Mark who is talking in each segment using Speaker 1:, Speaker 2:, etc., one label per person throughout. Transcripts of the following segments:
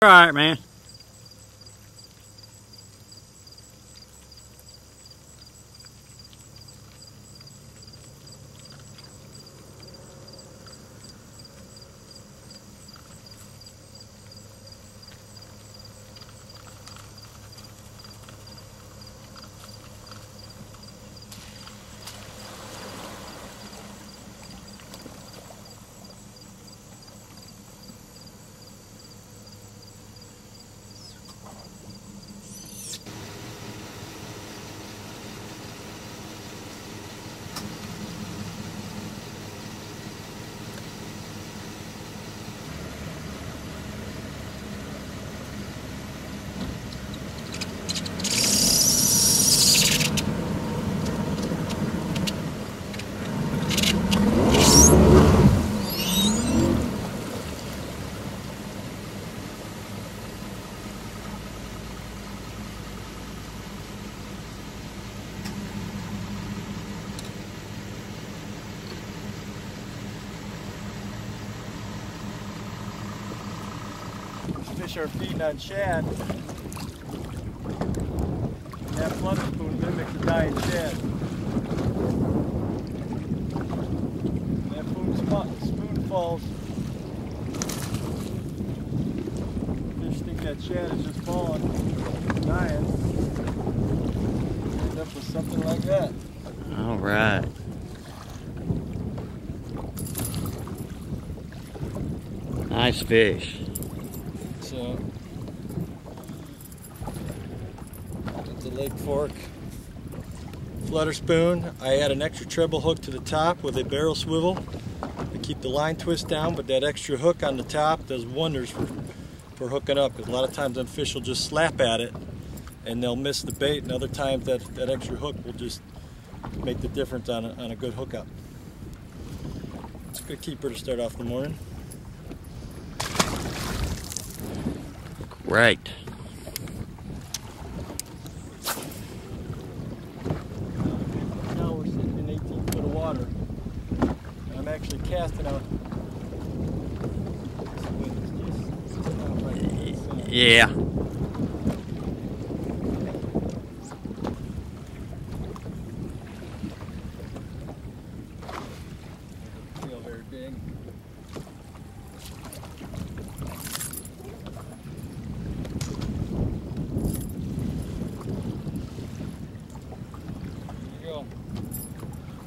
Speaker 1: All right, man.
Speaker 2: Fish are feeding on shad, and that flutter spoon mimics a dying shad. And that spoon falls. Fish think that shad is just falling, dying. End up with something like that.
Speaker 1: All right. Nice fish.
Speaker 2: So, the Lake Fork flutter spoon. I add an extra treble hook to the top with a barrel swivel to keep the line twist down, but that extra hook on the top does wonders for hooking up, because a lot of times then fish will just slap at it and they'll miss the bait, and other times that extra hook will just make the difference on a good hookup. It's a good keeper to start off the morning.
Speaker 1: Right.
Speaker 2: Now we're sitting in 18 foot of water. I'm actually casting out.
Speaker 1: Yeah.
Speaker 2: Feel very big.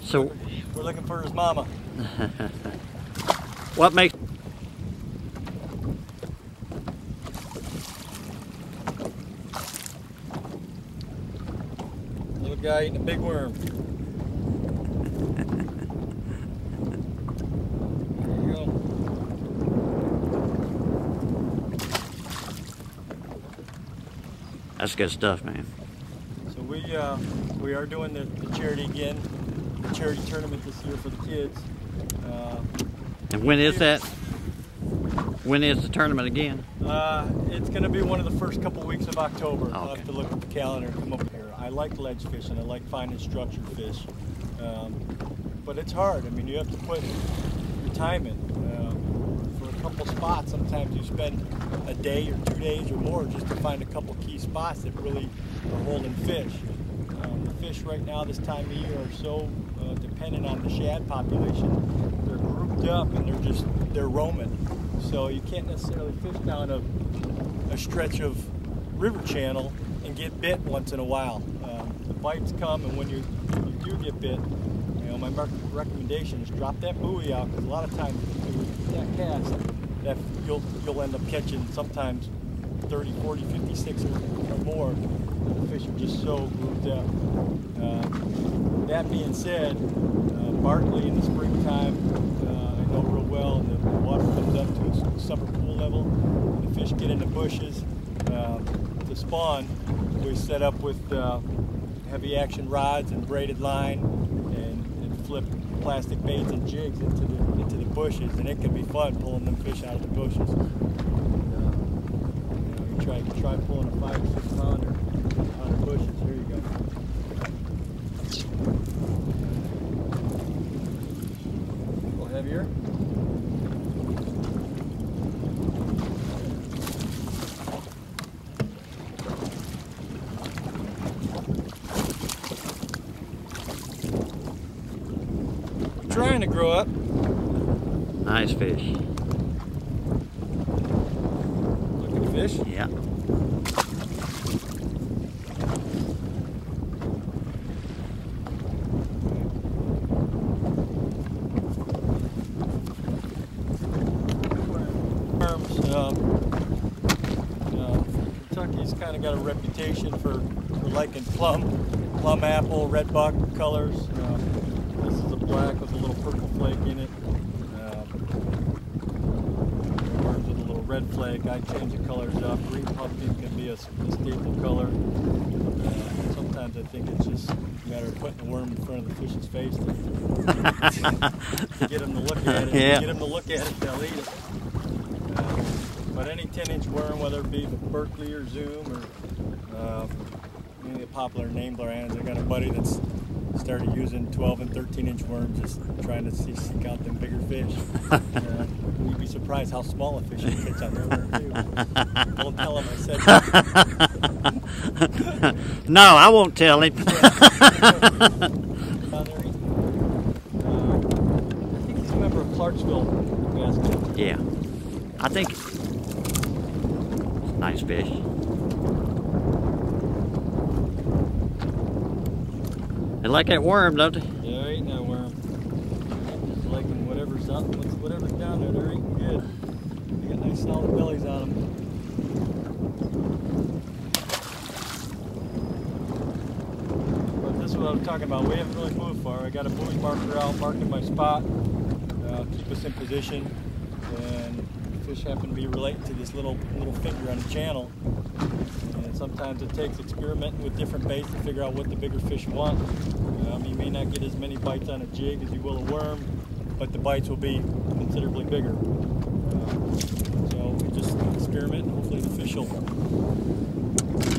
Speaker 1: So
Speaker 2: we're looking for his mama.
Speaker 1: What makes
Speaker 2: little guy eating a big worm? There you go.
Speaker 1: That's good stuff, man.
Speaker 2: So we are doing the charity again. The charity tournament this year for the kids.
Speaker 1: And when is that? When is the tournament again?
Speaker 2: It's going to be one of the first couple weeks of October.
Speaker 1: Oh, okay.
Speaker 2: I'll have to look at the calendar and come up here. I like ledge fishing. I like finding structured fish. But it's hard. I mean, you have to put your time in. For a couple spots, sometimes you spend a day or 2 days or more just to find a couple key spots that really are holding fish. The fish right now this time of year are so dependent on the shad population. They're grouped up and they're roaming. So you can't necessarily fish down a stretch of river channel and get bit once in a while. The bites come, and when you do get bit, my recommendation is drop that buoy out, because a lot of times with that cast, that you'll end up catching sometimes 30, 40, 56 or more. The fish are just so grouped up. That being said, Bartley in the springtime, I know real well, and the water comes up to its summer pool level. The fish get in the bushes. To spawn, we set up with heavy action rods and braided line, and flip plastic baits and jigs into the bushes, and it can be fun pulling them fish out of the bushes. You try pulling a 5 or 6 pounder out of bushes. Here you go. A little heavier. trying to grow up.
Speaker 1: Nice fish.
Speaker 2: Looking fish?
Speaker 1: Yeah.
Speaker 2: Kentucky's kind of got a reputation for liking plum apple, red buck colors. This is a black with a little purple flake in it. Worms with a little red flake. I change the colors up. Green pumpkin can be a staple color. Sometimes I think it's just a matter of putting the worm in front of the fish's face to get them to look at it.
Speaker 1: Yeah.
Speaker 2: Get them to look at it, they'll eat it. But any 10-inch worm, whether it be the Berkeley or Zoom or any of the popular name brands, I got a buddy that's started using 12 and 13-inch worms, just trying to seek out them bigger fish. You'd be surprised how small a fish can catch on their worm too. Don't tell him I said that.
Speaker 1: No, I won't tell him.
Speaker 2: I think he's a member of Clarksville basketball.
Speaker 1: Yeah, I think. Nice fish. They like that worm, don't they?
Speaker 2: Yeah, they're eating that worm. Just liking whatever's up, whatever's down there, they're eating good. They got nice solid bellies on them. But this is what I was talking about. We haven't really moved far. I got a buoy marker out, marking my spot, keep us in position, and fish happen to be related to this little finger on the channel. And sometimes it takes experimenting with different baits to figure out what the bigger fish want. You may not get as many bites on a jig as you will a worm, but the bites will be considerably bigger. So we just experiment, and hopefully the fish will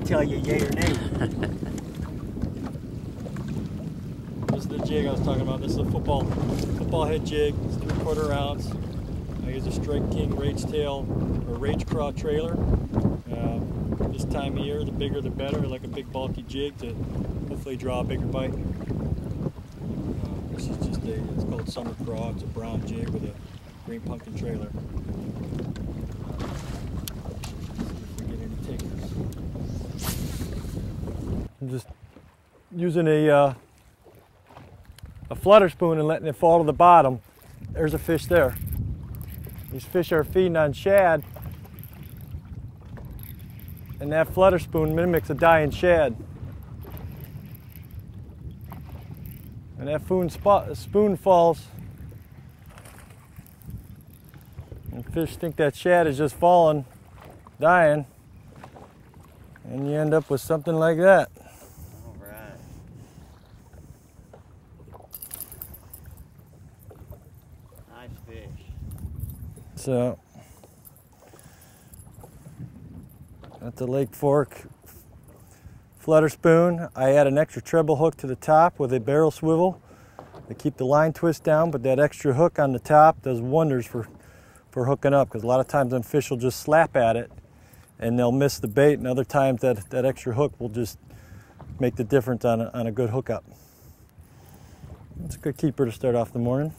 Speaker 2: tell you yay or nay. This is the jig I was talking about. This is a football head jig. It's 3/4 ounce. I use a Strike King Rage Tail or Rage Craw trailer. This time of year, the bigger the better, like a big bulky jig to hopefully draw a bigger bite. This is just it's called Summer Craw. It's a brown jig with a green pumpkin trailer. See if we get any takers. I'm just using a flutter spoon and letting it fall to the bottom. There's a fish there. These fish are feeding on shad, and that flutter spoon mimics a dying shad. And that spoon falls, and fish think that shad is just falling, dying, and you end up with something like that.
Speaker 1: All right. Nice fish.
Speaker 2: So, at the Lake Fork flutter spoon, I add an extra treble hook to the top with a barrel swivel to keep the line twist down, but that extra hook on the top does wonders for hooking up, because a lot of times them fish will just slap at it and they'll miss the bait, and other times that extra hook will just make the difference on a good hookup. It's a good keeper to start off the morning.